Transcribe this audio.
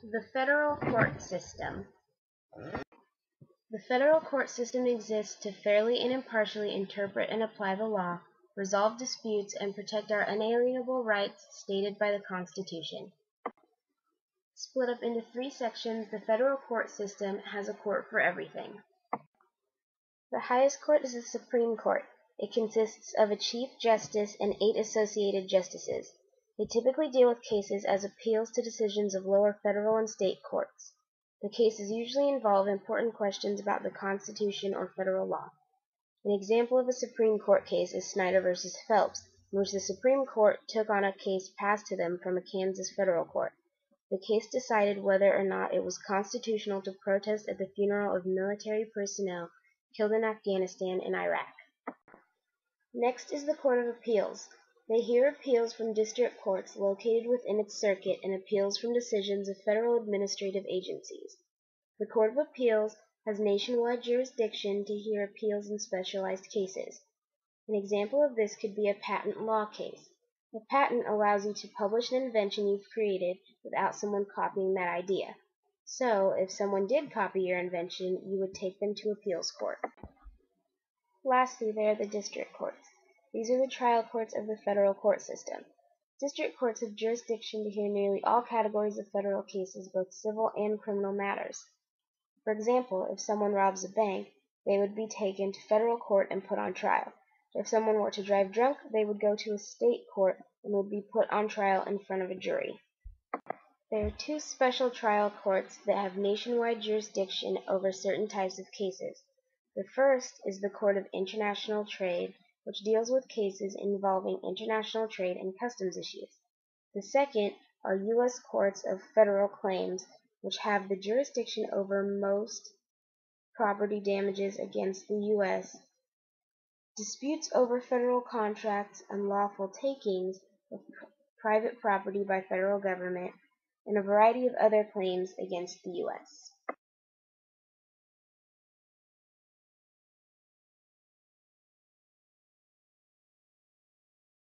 The federal court system. The federal court system exists to fairly and impartially interpret and apply the law, resolve disputes, and protect our unalienable rights stated by the Constitution. Split up into 3 sections, the federal court system has a court for everything. The highest court is the Supreme Court. It consists of a Chief Justice and 8 associated justices. They typically deal with cases as appeals to decisions of lower federal and state courts. The cases usually involve important questions about the Constitution or federal law. An example of a Supreme Court case is Snyder v. Phelps, in which the Supreme Court took on a case passed to them from a Kansas federal court. The case decided whether or not it was constitutional to protest at the funeral of military personnel killed in Afghanistan and Iraq. Next is the Court of Appeals. They hear appeals from district courts located within its circuit and appeals from decisions of federal administrative agencies. The Court of Appeals has nationwide jurisdiction to hear appeals in specialized cases. An example of this could be a patent law case. A patent allows you to publish an invention you've created without someone copying that idea. So, if someone did copy your invention, you would take them to appeals court. Lastly, there are the district courts. These are the trial courts of the federal court system. District courts have jurisdiction to hear nearly all categories of federal cases, both civil and criminal matters. For example, if someone robs a bank, they would be taken to federal court and put on trial. If someone were to drive drunk, they would go to a state court and would be put on trial in front of a jury. There are 2 special trial courts that have nationwide jurisdiction over certain types of cases. The first is the Court of International Trade, which deals with cases involving international trade and customs issues. The second are U.S. Courts of Federal Claims, which have the jurisdiction over most property damages against the U.S., disputes over federal contracts, unlawful takings of private property by federal government, and a variety of other claims against the U.S.